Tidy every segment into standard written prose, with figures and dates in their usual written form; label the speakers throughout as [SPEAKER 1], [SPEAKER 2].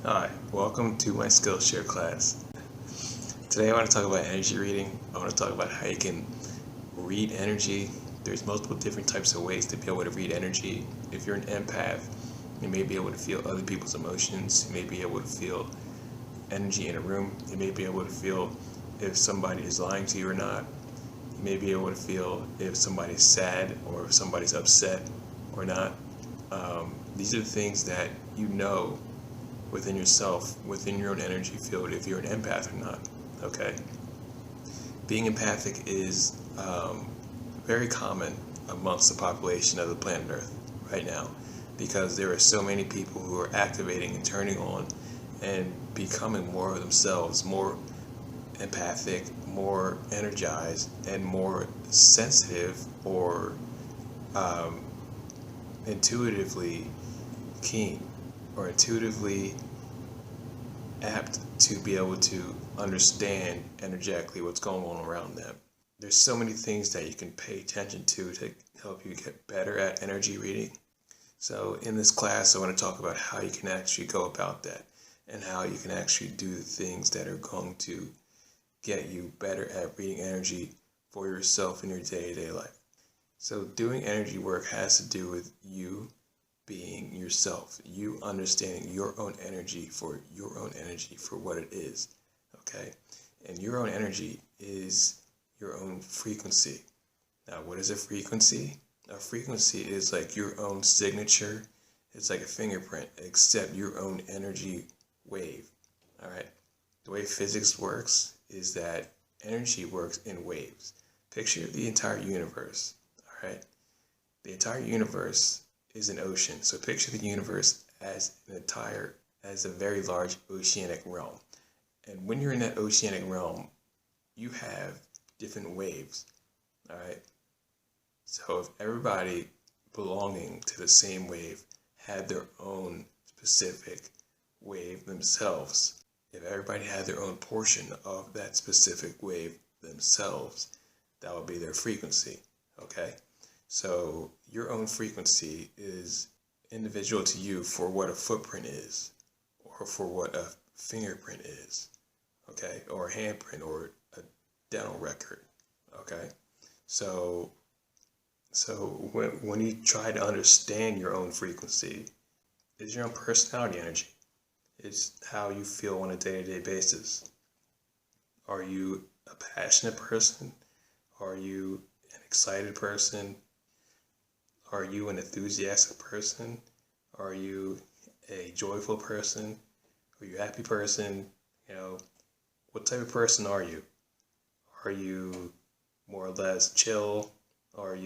[SPEAKER 1] Hi, welcome to my Skillshare class. Today I want to talk about energy reading. I want to talk about how you can read energy. There's multiple different types of ways to be able to read energy. If you're an empath, you may be able to feel other people's emotions. You may be able to feel energy in a room. You may be able to feel if somebody is lying to you or not. You may be able to feel if somebody's sad or if somebody's upset or not. These are the things that you know within yourself, within your own energy field, if you're an empath or not. Okay? Being empathic is very common amongst the population of the planet Earth right now, because there are so many people who are activating and turning on and becoming more of themselves, more empathic, more energized, and more sensitive or intuitively keen or intuitively apt to be able to understand energetically what's going on around them. There's so many things that you can pay attention to help you get better at energy reading. So in this class, I want to talk about how you can actually go about that and how you can actually do the things that are going to get you better at reading energy for yourself in your day-to-day life. So doing energy work has to do with you being yourself, you understanding your own energy for what it is, okay? And your own energy is your own frequency. Now, what is a frequency? A frequency is like your own signature. It's like a fingerprint, except your own energy wave, all right? The way physics works is that energy works in waves. Picture the entire universe, all right? The entire universe is an ocean. So picture the universe as a very large oceanic realm. And when you're in that oceanic realm, you have different waves, all right? So if everybody belonging to the same wave had their own specific wave themselves, if everybody had their own portion of that specific wave themselves, that would be their frequency, okay? So your own frequency is individual to you for what a footprint is, or for what a fingerprint is, okay? Or a handprint, or a dental record, okay? So when you try to understand your own frequency, it's your own personality energy. It's how you feel on a day-to-day basis. Are you a passionate person? Are you an excited person? Are you an enthusiastic person? Are you a joyful person? Are you a happy person? What type of person are you? Are you more or less chill? Do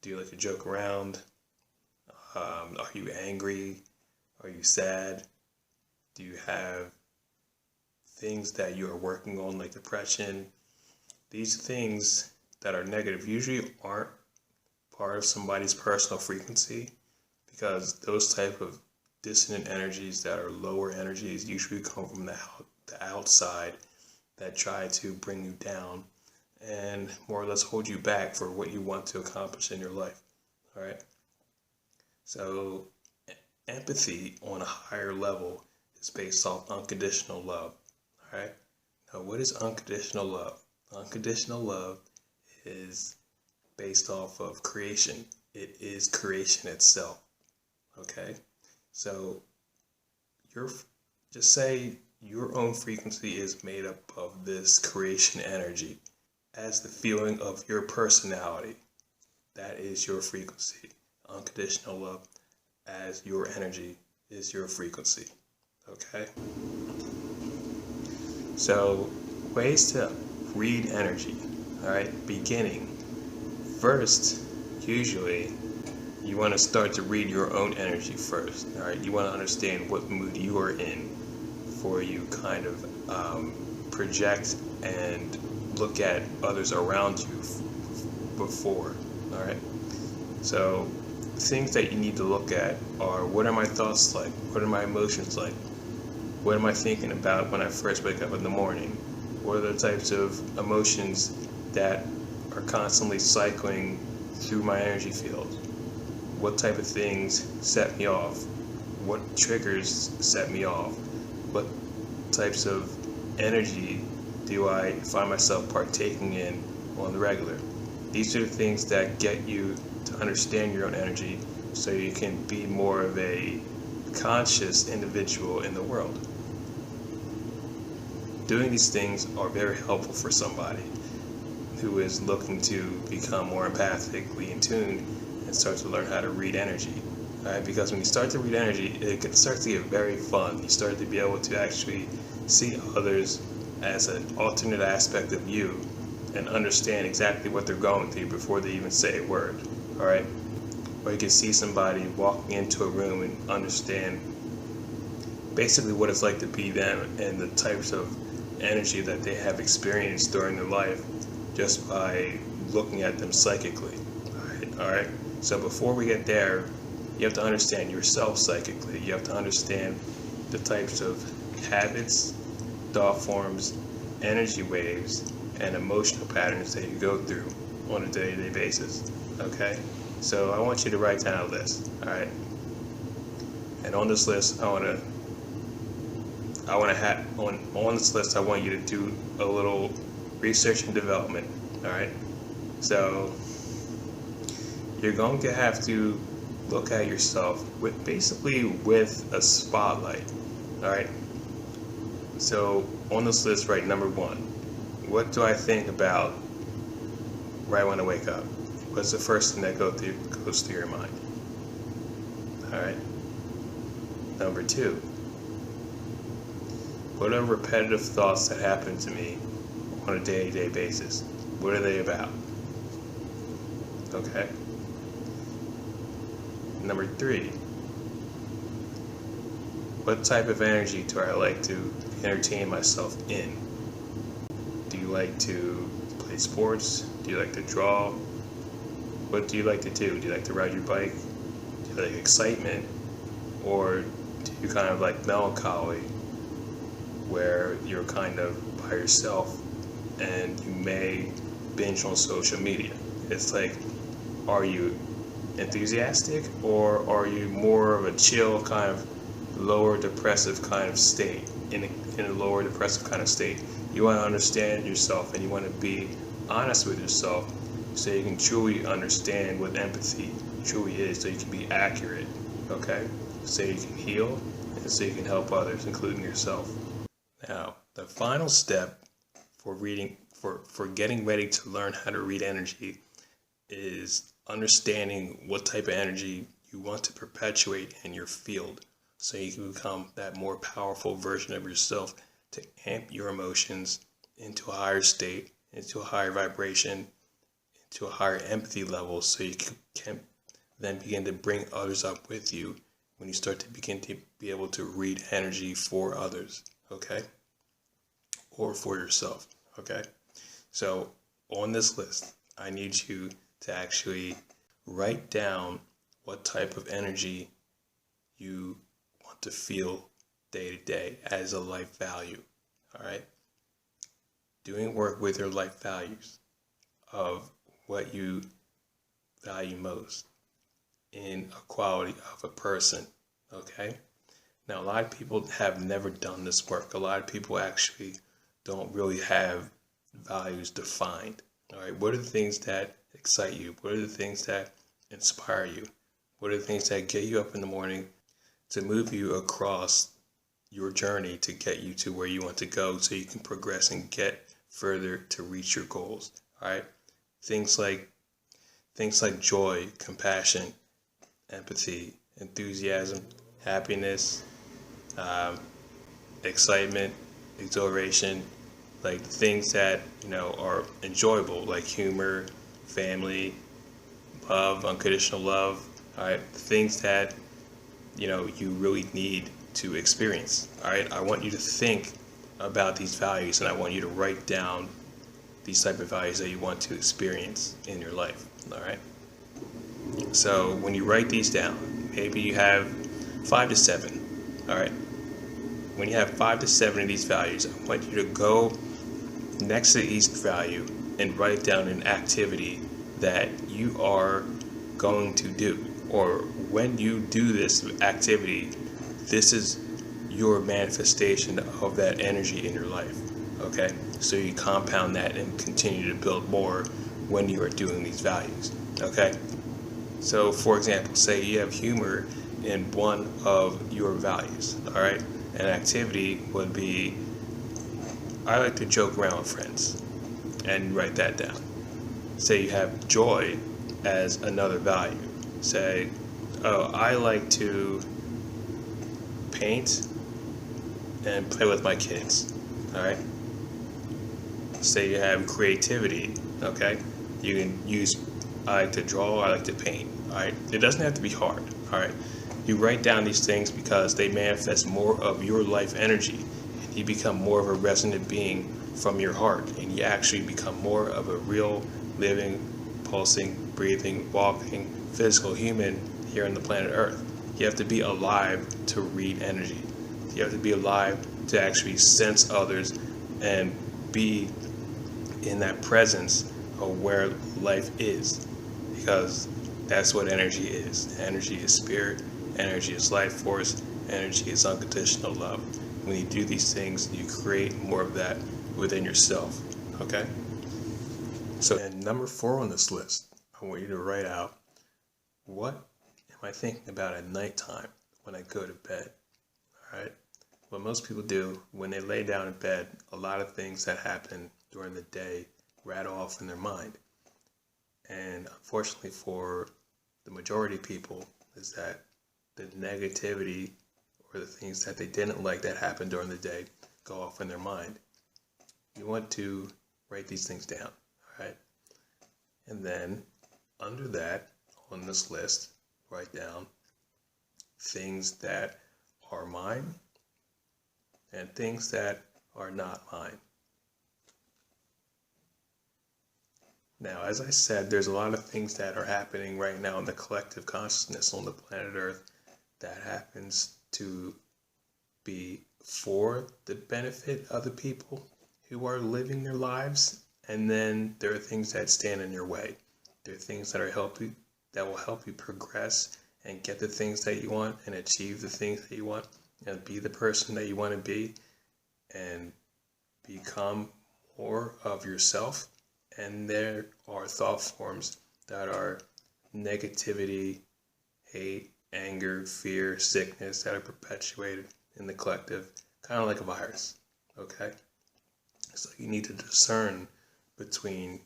[SPEAKER 1] you like to joke around? Are you angry? Are you sad? Do you have things that you are working on, like depression? These things that are negative usually aren't part of somebody's personal frequency, because those type of dissonant energies that are lower energies usually come from the outside that try to bring you down and more or less hold you back for what you want to accomplish in your life, all right? So empathy on a higher level is based off unconditional love, all right? Now, what is unconditional love? Unconditional love is based off of creation. It is creation itself, okay? So just say your own frequency is made up of this creation energy as the feeling of your personality. That is your frequency. Unconditional love as your energy is your frequency, okay? So ways to read energy, all right? Beginning. First, usually, you want to start to read your own energy first, all right? You want to understand what mood you are in before you kind of project and look at others around you before, all right? So things that you need to look at are, what are my thoughts like? What are my emotions like? What am I thinking about when I first wake up in the morning? What are the types of emotions that are constantly cycling through my energy field? What type of things set me off? what triggers set me off? What types of energy do I find myself partaking in on the regular? These are the things that get you to understand your own energy so you can be more of a conscious individual in the world. Doing these things are very helpful for somebody who is looking to become more empathically in tune and start to learn how to read energy. Right? Because when you start to read energy, it starts to get very fun. You start to be able to actually see others as an alternate aspect of you and understand exactly what they're going through before they even say a word. All right? Or you can see somebody walking into a room and understand basically what it's like to be them and the types of energy that they have experienced during their life just by looking at them psychically. All right? So before we get there, you have to understand yourself psychically. You have to understand the types of habits, thought forms, energy waves, and emotional patterns that you go through on a day-to-day basis. Okay? So I want you to write down a list. All right? And on this list, I want to have on this list. I want you to do a little research and development. All right? So you're going to have to look at yourself with a spotlight. All right. So on this list, write number 1. What do I think about right when I wake up? What's the first thing that goes through your mind? All right. Number 2. What are repetitive thoughts that happen to me on a day-to-day basis? What are they about? Okay. Number 3, what type of energy do I like to entertain myself in? Do you like to play sports? Do you like to draw? What do you like to do? Do you like to ride your bike? Do you like excitement? Or do you kind of like melancholy, where you're kind of by yourself and you may binge on social media? It's like, are you enthusiastic, or are you more of a chill kind of lower depressive kind of state? In a lower depressive kind of state, you want to understand yourself and you want to be honest with yourself so you can truly understand what empathy truly is, so you can be accurate. Okay? So you can heal and so you can help others, including yourself. Now, the final step for getting ready to learn how to read energy is understanding what type of energy you want to perpetuate in your field so you can become that more powerful version of yourself to amp your emotions into a higher state, into a higher vibration, into a higher empathy level, so you can then begin to bring others up with you when you start to begin to be able to read energy for others, okay? Or for yourself, okay? So on this list, I need you to actually write down what type of energy you want to feel day to day as a life value. All right? Doing work with your life values of what you value most in a quality of a person. Okay? Now, a lot of people have never done this work. A lot of people actually don't really have values defined. All right? What are the things that excite you? What are the things that inspire you? What are the things that get you up in the morning to move you across your journey to get you to where you want to go so you can progress and get further to reach your goals? All right? Things like joy, compassion, empathy, enthusiasm, happiness, excitement, exhilaration, like things that, are enjoyable, like humor, family, love, unconditional love, all right? Things that, you really need to experience, all right? I want you to think about these values, and I want you to write down these type of values that you want to experience in your life, all right? So when you write these down, maybe you have 5 to 7, all right? When you have 5 to 7 of these values, I want you to go next to each value and write down an activity that you are going to do, or when you do this activity, this is your manifestation of that energy in your life. Okay, so you compound that and continue to build more when you are doing these values. Okay, so for example, say you have humor in one of your values. All right, an activity would be, I like to joke around with friends, and write that down. Say you have joy as another value. Say, oh, I like to paint and play with my kids. All right. Say you have creativity. Okay. You can use, I like to draw, I like to paint. All right. It doesn't have to be hard. All right. You write down these things because they manifest more of your life energy. You become more of a resonant being from your heart, and you actually become more of a real, living, pulsing, breathing, walking, physical human here on the planet Earth. You have to be alive to read energy. You have to be alive to actually sense others and be in that presence of where life is, because that's what energy is. Energy is spirit, energy is life force, energy is unconditional love. When you do these things, you create more of that within yourself. Okay? So, and number 4 on this list, I want you to write out, what am I thinking about at nighttime when I go to bed? All right? What most people do when they lay down in bed, a lot of things that happen during the day rattle off in their mind. And unfortunately for the majority of people, is that the negativity or the things that they didn't like that happened during the day go off in their mind. You want to write these things down, all right? And then under that, on this list, write down things that are mine and things that are not mine. Now, as I said, there's a lot of things that are happening right now in the collective consciousness on the planet Earth that happens to be for the benefit of the people who are living their lives, and then there are things that stand in your way. There are things that will help you progress and get the things that you want and achieve the things that you want and be the person that you want to be and become more of yourself. And there are thought forms that are negativity, hate, anger, fear, sickness that are perpetuated in the collective, kind of like a virus, okay? So you need to discern between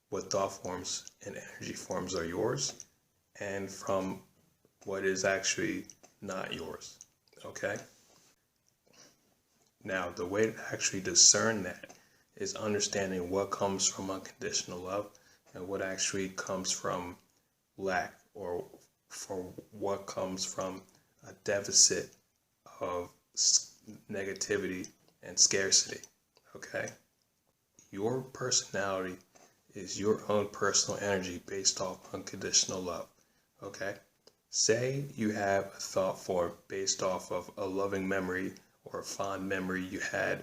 [SPEAKER 1] what thought forms and energy forms are yours and from what is actually not yours, okay? Now, the way to actually discern that is understanding what comes from unconditional love and what actually comes from lack, or for what comes from a deficit of negativity and scarcity, okay? Your personality is your own personal energy based off unconditional love, okay? Say you have a thought form based off of a loving memory or a fond memory you had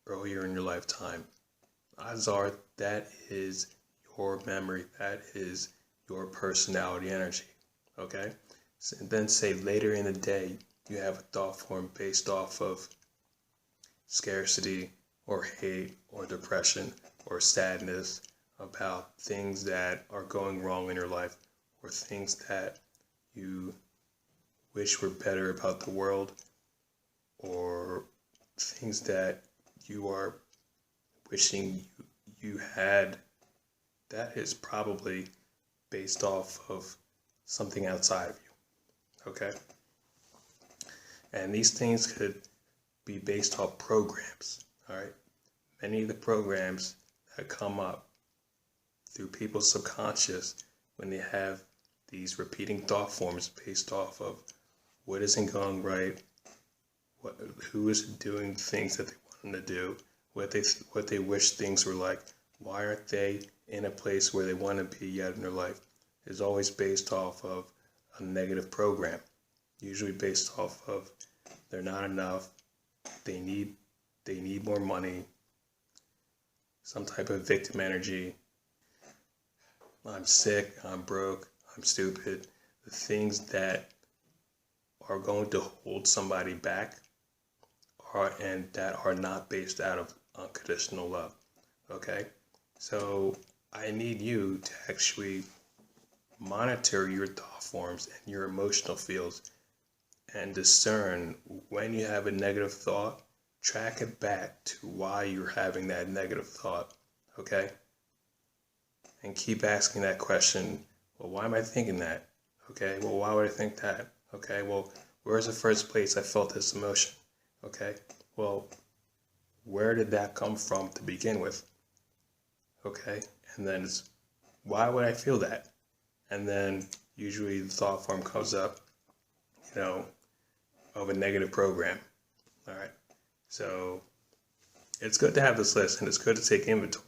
[SPEAKER 1] earlier in your lifetime. Odds are that is your memory, that is your personality energy, okay? So then say later in the day you have a thought form based off of scarcity or hate or depression or sadness about things that are going wrong in your life or things that you wish were better about the world or things that you are wishing you had. That is probably based off of something outside of you, okay? And these things could be based off programs, all right? Many of the programs that come up through people's subconscious when they have these repeating thought forms based off of what isn't going right, who isn't doing things that they want them to do, what they wish things were like, why aren't they in a place where they want to be yet in their life, is always based off of a negative program, usually based off of they're not enough, they need more money, some type of victim energy, I'm sick, I'm broke, I'm stupid, the things that are going to hold somebody back and that are not based out of unconditional love. Okay? So I need you to actually monitor your thought forms and your emotional fields and discern when you have a negative thought, track it back to why you're having that negative thought. Okay? And keep asking that question. Well, why am I thinking that? Okay, well, why would I think that? Okay, well, where's the first place I felt this emotion? Okay, well, where did that come from to begin with? Okay, and then it's, why would I feel that? And then usually the thought form comes up, of a negative program. All right, so it's good to have this list and it's good to take inventory.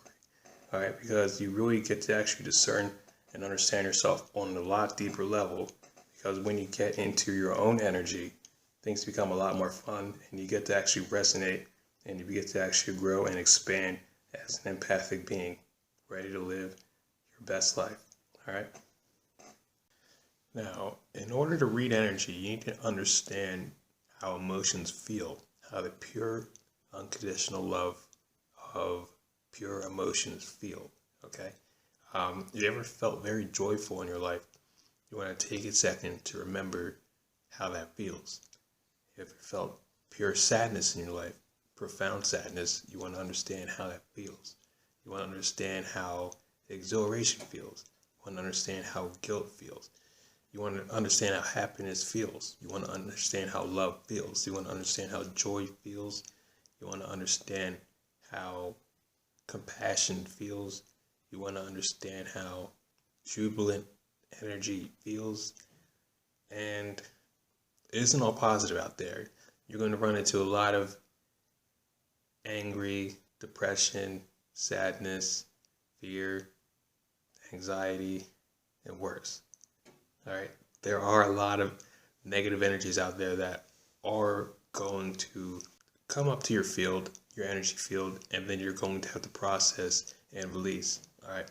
[SPEAKER 1] All right, because you really get to actually discern and understand yourself on a lot deeper level, because when you get into your own energy, things become a lot more fun and you get to actually resonate and you get to actually grow and expand as an empathic being, ready to live your best life. All right. Now, in order to read energy, you need to understand how emotions feel, how the pure, unconditional love of pure emotions feel. Okay. You ever felt very joyful in your life? You want to take a second to remember how that feels. If you felt pure sadness in your life, profound sadness, you want to understand how that feels. You want to understand how exhilaration feels. You want to understand how guilt feels. You want to understand how happiness feels. You want to understand how love feels. You want to understand how joy feels. You want to understand how compassion feels. You want to understand how jubilant energy feels. And it isn't all positive out there. You're going to run into a lot of angry, depression, sadness, fear, anxiety, and worse. All right. There are a lot of negative energies out there that are going to come up to your field, your energy field, and then you're going to have to process and release. All right.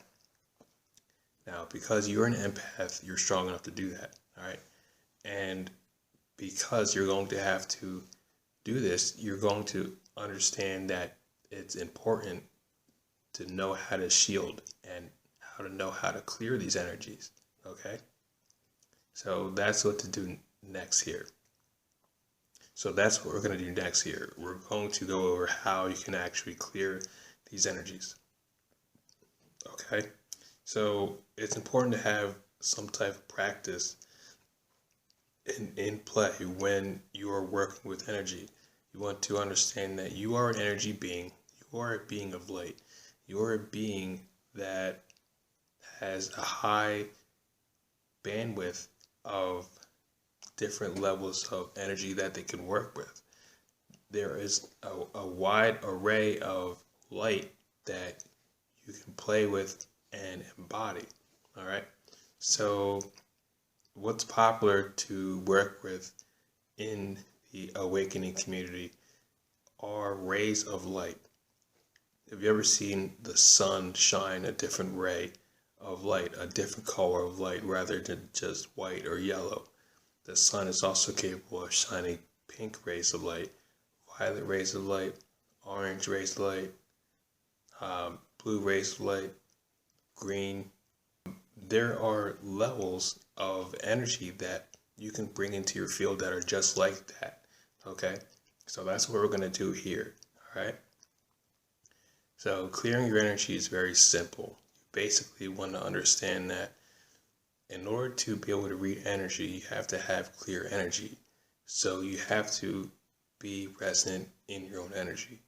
[SPEAKER 1] Now, because you're an empath, you're strong enough to do that. All right. And because you're going to have to do this, you're going to understand that it's important to know how to shield and how to know how to clear these energies. Okay. So that's what to do next here. So that's what we're going to do next here. We're going to go over how you can actually clear these energies. Okay? So it's important to have some type of practice in play when you are working with energy. You want to understand that you are an energy being. You are a being of light. You are a being that has a high bandwidth of different levels of energy that they can work with. There is a wide array of light that you can play with and embody. All right. So what's popular to work with in the awakening community are rays of light. Have you ever seen the sun shine a different ray of light, a different color of light rather than just white or yellow? The sun is also capable of shining pink rays of light, violet rays of light, orange rays of light, blue rays of light, green. There are levels of energy that you can bring into your field that are just like that. Okay? So that's what we're going to do here. All right? So clearing your energy is very simple. You basically want to understand that in order to be able to read energy, you have to have clear energy. So you have to be resonant in your own energy.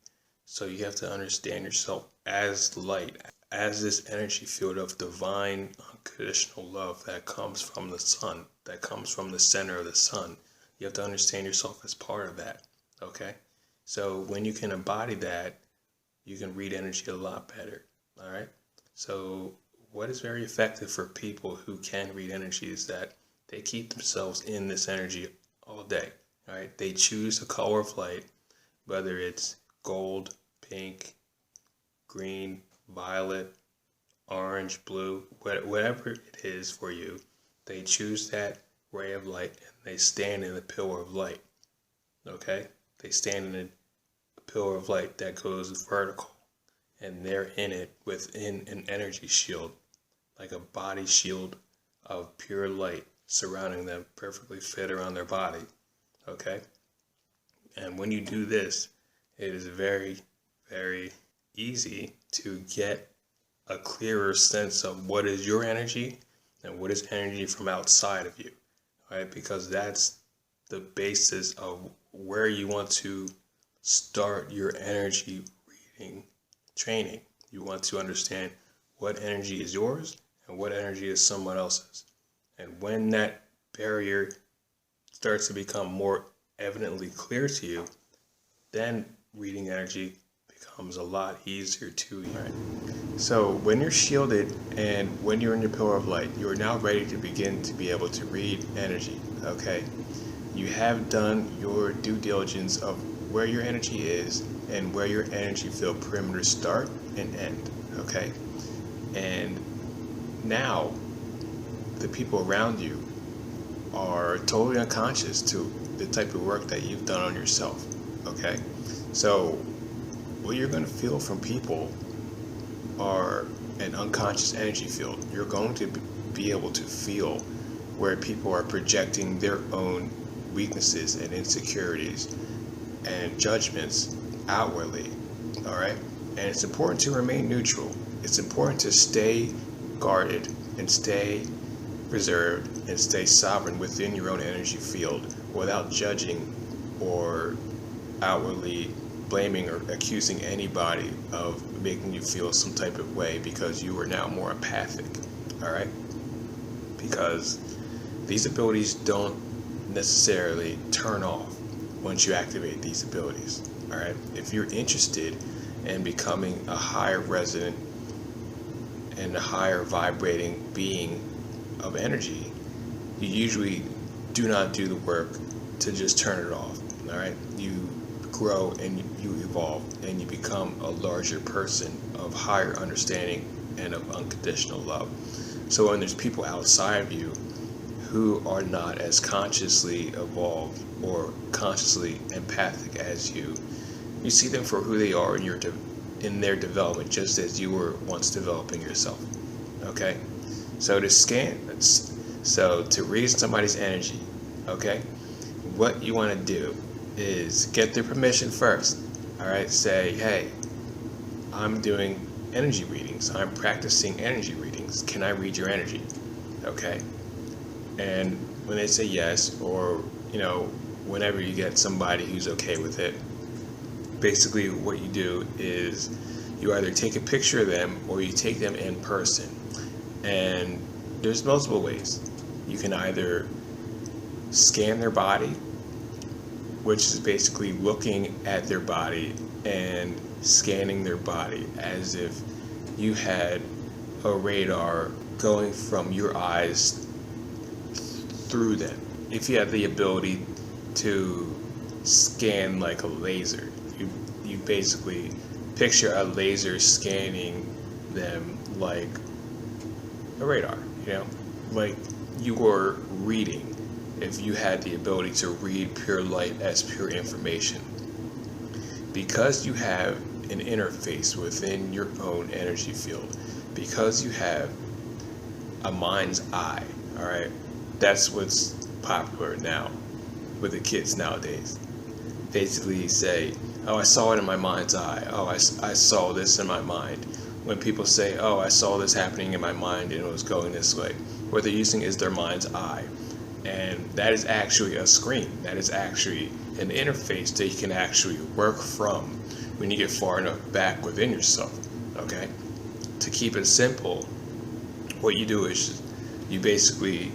[SPEAKER 1] So you have to understand yourself as light, as this energy field of divine, unconditional love that comes from the sun, that comes from the center of the sun. You have to understand yourself as part of that. Okay? So when you can embody that, you can read energy a lot better. All right? So what is very effective for people who can read energy is that they keep themselves in this energy all day. All right? They choose a color of light, whether it's gold, pink, green, violet, orange, blue, whatever it is for you. They choose that ray of light and they stand in a pillar of light. Okay? They stand in a pillar of light that goes vertical, and they're in it within an energy shield, like a body shield of pure light surrounding them, perfectly fit around their body. Okay? And when you do this, it is very, very easy to get a clearer sense of what is your energy and what is energy from outside of you, right? Because that's the basis of where you want to start your energy reading training. You want to understand what energy is yours and what energy is someone else's. And when that barrier starts to become more evidently clear to you, then reading energy becomes a lot easier to you. Right? So when you're shielded and when you're in your pillar of light, you are now ready to begin to be able to read energy. Okay? You have done your due diligence of where your energy is and where your energy field perimeters start and end. Okay? And now the people around you are totally unconscious to the type of work that you've done on yourself. Okay? So what you're going to feel from people are an unconscious energy field. You're going to be able to feel where people are projecting their own weaknesses and insecurities and judgments outwardly. All right? And it's important to remain neutral. It's important to stay guarded and stay reserved and stay sovereign within your own energy field without judging or outwardly blaming or accusing anybody of making you feel some type of way because you are now more empathic. All right? Because these abilities don't necessarily turn off once you activate these abilities. All right? If you're interested in becoming a higher resonant and a higher vibrating being of energy, you usually do not do the work to just turn it off. All right? You grow and you evolve and you become a larger person of higher understanding and of unconditional love. So when there's people outside of you who are not as consciously evolved or consciously empathic as you, you see them for who they are in their development, just as you were once developing yourself. Okay? So to read somebody's energy, okay, what you want to do is get their permission first. All right? Say, hey, I'm doing energy readings. I'm practicing energy readings. Can I read your energy? Okay? And when they say yes, or, whenever you get somebody who's okay with it, basically what you do is you either take a picture of them or you take them in person. And there's multiple ways. You can either scan their body, which is basically looking at their body and scanning their body as if you had a radar going from your eyes through them. If you have the ability to scan like a laser, you basically picture a laser scanning them like a radar, like you were reading. If you had the ability to read pure light as pure information, because you have an interface within your own energy field, because you have a mind's eye, all right? That's what's popular now with the kids nowadays. Basically say, oh, I saw it in my mind's eye. Oh, I saw this in my mind. When people say, oh, I saw this happening in my mind and it was going this way, what they're using is their mind's eye. And that is actually a screen. That is actually an interface that you can actually work from when you get far enough back within yourself. Okay? To keep it simple, what you do is you basically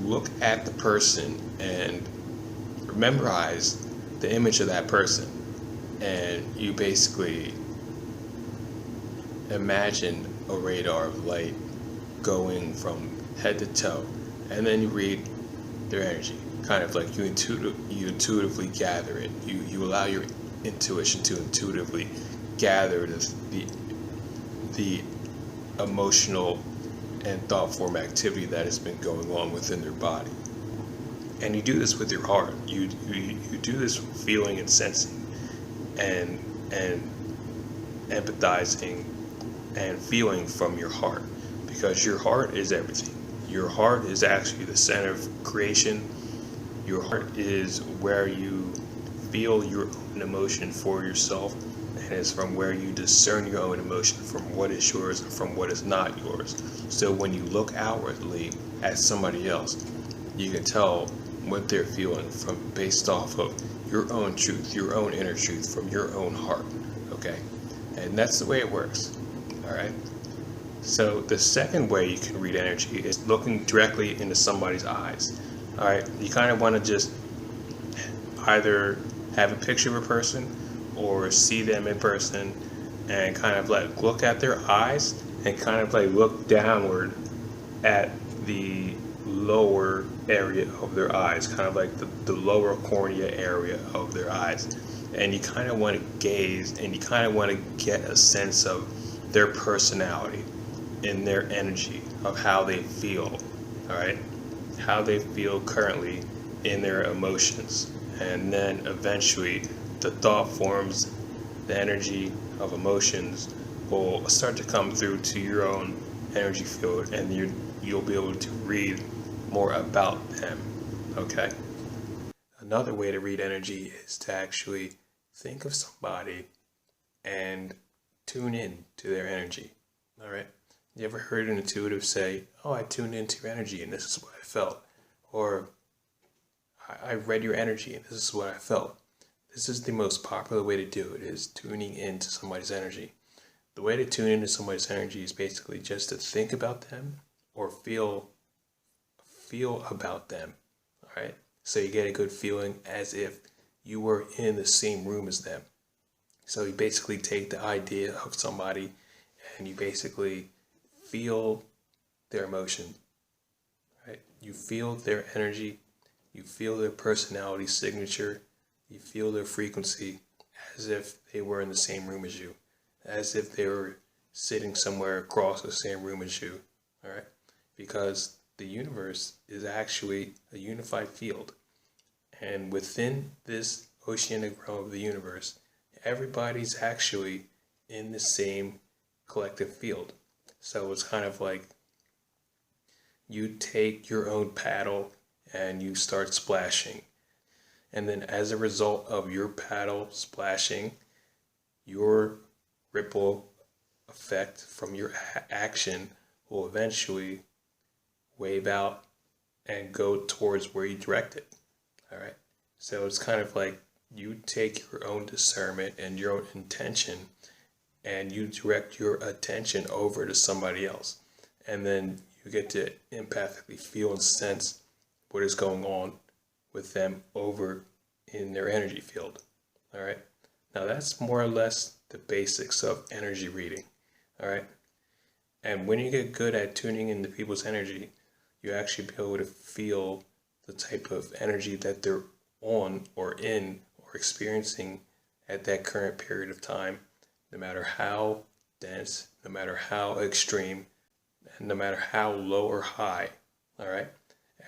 [SPEAKER 1] look at the person and memorize the image of that person. And you basically imagine a radar of light going from head to toe. And then you read their energy, kind of like you intuitively gather it. You allow your intuition to intuitively gather the emotional and thought form activity that has been going on within their body. And you do this with your heart. You do this with feeling and sensing and empathizing and feeling from your heart, because your heart is everything. Your heart is actually the center of creation. Your heart is where you feel your own emotion for yourself, and it's from where you discern your own emotion from what is yours and from what is not yours. So when you look outwardly at somebody else, you can tell what they're feeling from based off of your own truth, your own inner truth, from your own heart. Okay? And that's the way it works. All right? So the second way you can read energy is looking directly into somebody's eyes. All right? You kind of want to just either have a picture of a person or see them in person and kind of like look at their eyes and kind of like look downward at the lower area of their eyes, kind of like the lower cornea area of their eyes. And you kind of want to gaze and you kind of want to get a sense of their personality and their energy of how they feel, all right? How they feel currently in their emotions. And then eventually the thought forms, the energy of emotions will start to come through to your own energy field, and you'll be able to read more about them, okay? Another way to read energy is to actually think of somebody and tune in to their energy, all right? You ever heard an intuitive say, oh, I tuned into your energy and this is what I felt? Or I read your energy and this is what I felt. This is the most popular way to do it, is tuning into somebody's energy. The way to tune into somebody's energy is basically just to think about them or feel about them, all right? So you get a good feeling as if you were in the same room as them. So you basically take the idea of somebody and you basically feel their emotion, right? You feel their energy, you feel their personality signature, you feel their frequency as if they were in the same room as you, as if they were sitting somewhere across the same room as you, all right? Because the universe is actually a unified field. And within this oceanic realm of the universe, everybody's actually in the same collective field. So it's kind of like you take your own paddle and you start splashing. And then as a result of your paddle splashing, your ripple effect from your action will eventually wave out and go towards where you direct it. All right. So it's kind of like you take your own discernment and your own intention and you direct your attention over to somebody else. And then you get to empathically feel and sense what is going on with them over in their energy field. All right. Now that's more or less the basics of energy reading. All right. And when you get good at tuning into people's energy, you actually be able to feel the type of energy that they're on or in or experiencing at that current period of time, no matter how dense, no matter how extreme, and no matter how low or high. All right.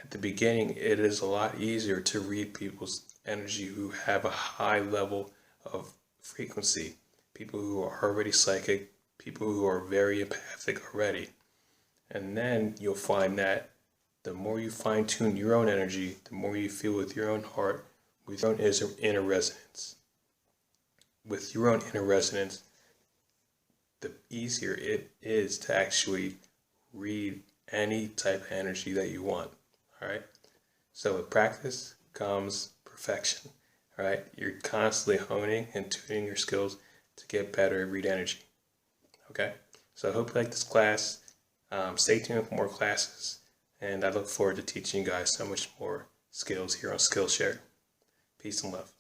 [SPEAKER 1] At the beginning, it is a lot easier to read people's energy who have a high level of frequency, people who are already psychic, people who are very empathic already. And then you'll find that the more you fine tune your own energy, the more you feel with your own heart, with your own inner resonance. With your own inner resonance, the easier it is to actually read any type of energy that you want. All right. So with practice comes perfection. All right. You're constantly honing and tuning your skills to get better at read energy. Okay. So I hope you like this class. Stay tuned for more classes, and I look forward to teaching you guys so much more skills here on Skillshare. Peace and love.